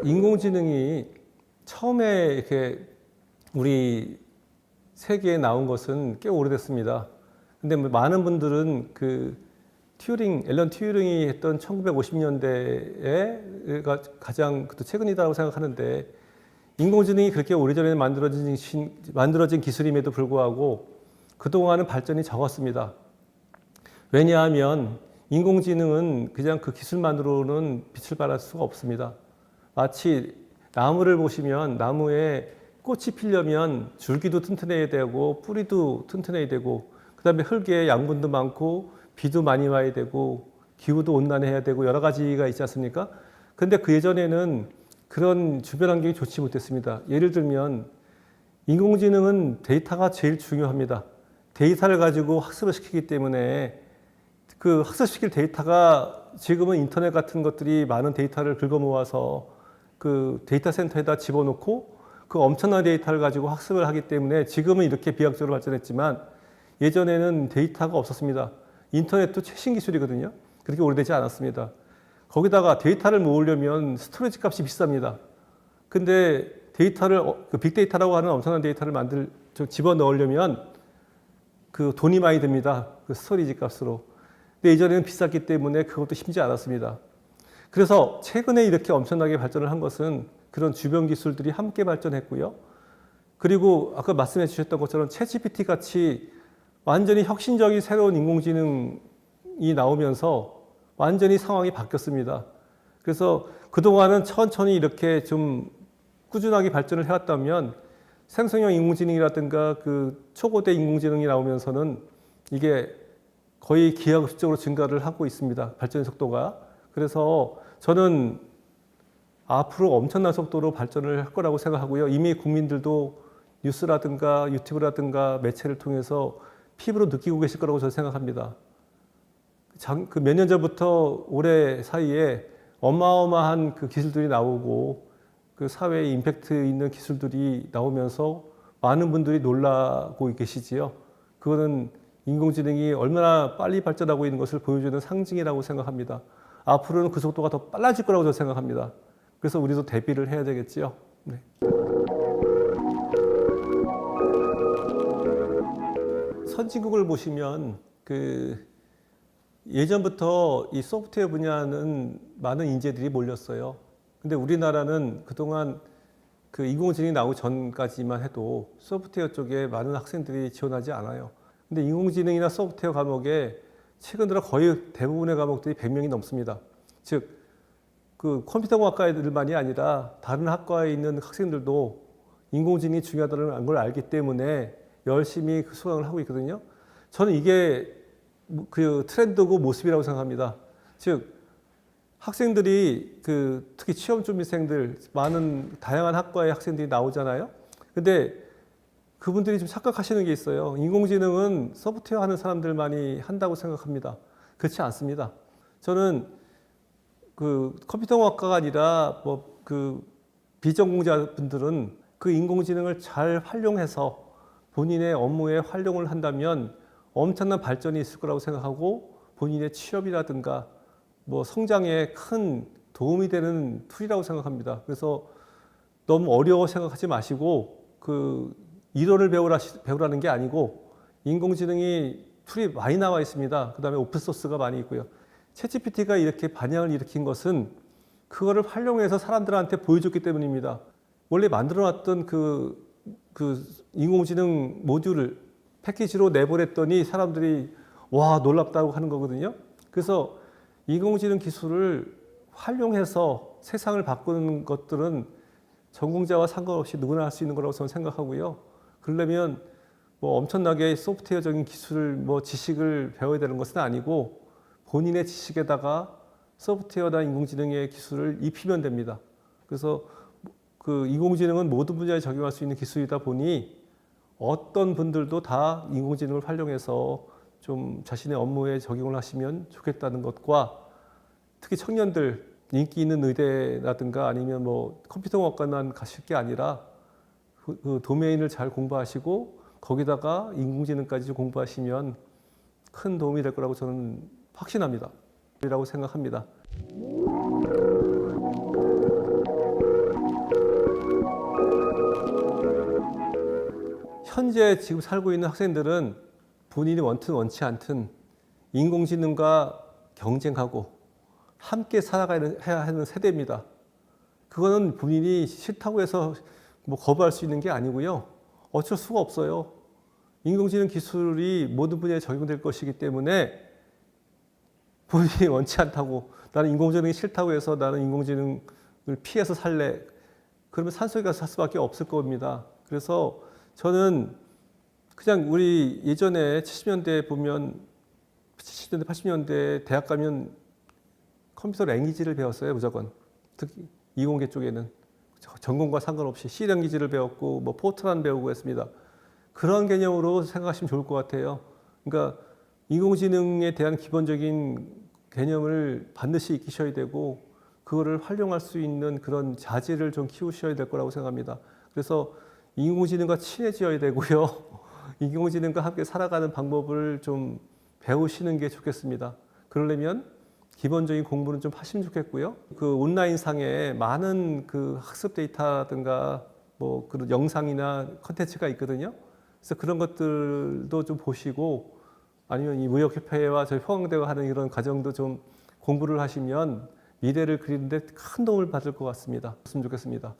인공지능이 처음에 이렇게 우리 세계에 나온 것은 꽤 오래됐습니다. 근데 많은 분들은 앨런 튜링이 했던 1950년대가 가장 최근이라고 생각하는데, 인공지능이 그렇게 오래전에 만들어진 기술임에도 불구하고 그동안은 발전이 적었습니다. 왜냐하면 인공지능은 그냥 그 기술만으로는 빛을 발할 수가 없습니다. 마치 나무를 보시면 나무에 꽃이 피려면 줄기도 튼튼해야 되고 뿌리도 튼튼해야 되고, 그 다음에 흙에 양분도 많고 비도 많이 와야 되고 기후도 온난해야 되고 여러 가지가 있지 않습니까? 근데 그 예전에는 그런 주변 환경이 좋지 못했습니다. 예를 들면 인공지능은 데이터가 제일 중요합니다. 데이터를 가지고 학습을 시키기 때문에 그 학습시킬 데이터가, 지금은 인터넷 같은 것들이 많은 데이터를 긁어 모아서 그 데이터 센터에다 집어넣고 그 엄청난 데이터를 가지고 학습을 하기 때문에 지금은 이렇게 비약적으로 발전했지만, 예전에는 데이터가 없었습니다. 인터넷도 최신 기술이거든요. 그렇게 오래되지 않았습니다. 거기다가 데이터를 모으려면 스토리지 값이 비쌉니다. 근데 데이터를, 빅데이터라고 하는 엄청난 데이터를 집어넣으려면 그 돈이 많이 듭니다. 그 스토리지 값으로. 근데 예전에는 비쌌기 때문에 그것도 쉽지 않았습니다. 그래서 최근에 이렇게 엄청나게 발전을 한 것은 그런 주변 기술들이 함께 발전했고요. 그리고 아까 말씀해 주셨던 것처럼 챗GPT 같이 완전히 혁신적인 새로운 인공지능이 나오면서 완전히 상황이 바뀌었습니다. 그래서 그동안은 천천히 이렇게 좀 꾸준하게 발전을 해왔다면, 생성형 인공지능이라든가 그 초고대 인공지능이 나오면서는 이게 거의 기하급수적으로 증가를 하고 있습니다. 발전 속도가. 그래서 저는 앞으로 엄청난 속도로 발전을 할 거라고 생각하고요. 이미 국민들도 뉴스라든가 유튜브라든가 매체를 통해서 피부로 느끼고 계실 거라고 저는 생각합니다. 그 몇 년 전부터 올해 사이에 어마어마한 그 기술들이 나오고 그 사회에 임팩트 있는 기술들이 나오면서 많은 분들이 놀라고 계시지요. 그거는 인공지능이 얼마나 빨리 발전하고 있는 것을 보여주는 상징이라고 생각합니다. 앞으로는 그 속도가 더 빨라질 거라고 저는 생각합니다. 그래서 우리도 대비를 해야 되겠지요. 네. 선진국을 보시면 예전부터 이 소프트웨어 분야는 많은 인재들이 몰렸어요. 근데 우리나라는 그동안 그 인공지능이 나오기 전까지만 해도 소프트웨어 쪽에 많은 학생들이 지원하지 않아요. 근데 인공지능이나 소프트웨어 과목에 최근 들어 거의 대부분의 과목들이 100명이 넘습니다. 즉, 그 컴퓨터공학과 애들만이 아니라 다른 학과에 있는 학생들도 인공지능이 중요하다는 걸 알기 때문에 열심히 그 수강을 하고 있거든요. 저는 이게 그 트렌드고 모습이라고 생각합니다. 즉, 학생들이 특히 취업 준비생들, 많은 다양한 학과의 학생들이 나오잖아요. 근데 그분들이 좀 착각하시는 게 있어요. 인공지능은 소프트웨어 하는 사람들만이 한다고 생각합니다. 그렇지 않습니다. 저는 그 컴퓨터공학과가 아니라 비전공자분들은 그 인공지능을 잘 활용해서 본인의 업무에 활용을 한다면 엄청난 발전이 있을 거라고 생각하고, 본인의 취업이라든가 성장에 큰 도움이 되는 툴이라고 생각합니다. 그래서 너무 어려워 생각하지 마시고 이론을 배우라는 게 아니고, 인공지능이 툴이 많이 나와 있습니다. 그 다음에 오픈소스가 많이 있고요. 챗GPT가 이렇게 반향을 일으킨 것은 그거를 활용해서 사람들한테 보여줬기 때문입니다. 원래 만들어놨던 그 인공지능 모듈을 패키지로 내보냈더니 사람들이 와 놀랍다고 하는 거거든요. 그래서 인공지능 기술을 활용해서 세상을 바꾸는 것들은 전공자와 상관없이 누구나 할 수 있는 거라고 저는 생각하고요. 그러려면 엄청나게 소프트웨어적인 기술, 지식을 배워야 되는 것은 아니고, 본인의 지식에다가 소프트웨어나 인공지능의 기술을 입히면 됩니다. 그래서 인공지능은 모든 분야에 적용할 수 있는 기술이다 보니 어떤 분들도 다 인공지능을 활용해서 좀 자신의 업무에 적용을 하시면 좋겠다는 것과, 특히 청년들, 인기 있는 의대라든가 아니면 컴퓨터공학과만 가실 게 아니라 그 도메인을 잘 공부하시고 거기다가 인공지능까지 공부하시면 큰 도움이 될 거라고 저는 확신합니다. 이라고 생각합니다. 현재 지금 살고 있는 학생들은 본인이 원든 원치 않든 인공지능과 경쟁하고 함께 살아가야 하는 세대입니다. 그거는 본인이 싫다고 해서 뭐 거부할 수 있는 게 아니고요. 어쩔 수가 없어요. 인공지능 기술이 모든 분야에 적용될 것이기 때문에 본인이 원치 않다고 나는 인공지능이 싫다고 해서 나는 인공지능을 피해서 살래. 그러면 산속에 가서 살 수밖에 없을 겁니다. 그래서 저는 그냥 우리 예전에 70년대 보면 70년대 80년대 대학 가면 컴퓨터 랭귀지를 배웠어요. 무조건. 특히 이공계 쪽에는 전공과 상관없이 C 랭귀지를 배웠고 뭐 포트란 배우고 했습니다. 그런 개념으로 생각하시면 좋을 것 같아요. 그러니까 인공지능에 대한 기본적인 개념을 반드시 익히셔야 되고 그거를 활용할 수 있는 그런 자질을 좀 키우셔야 될 거라고 생각합니다. 그래서 인공지능과 친해져야 되고요. 인공지능과 함께 살아가는 방법을 좀 배우시는 게 좋겠습니다. 그러려면 기본적인 공부는 좀 하시면 좋겠고요. 그 온라인상에 많은 그 학습 데이터든가 뭐 그런 영상이나 컨텐츠가 있거든요. 그래서 그런 것들도 좀 보시고 아니면 이 무역협회와 저희 포항대가 하는 이런 과정도 좀 공부를 하시면 미래를 그리는데 큰 도움을 받을 것 같습니다. 그랬으면 좋겠습니다.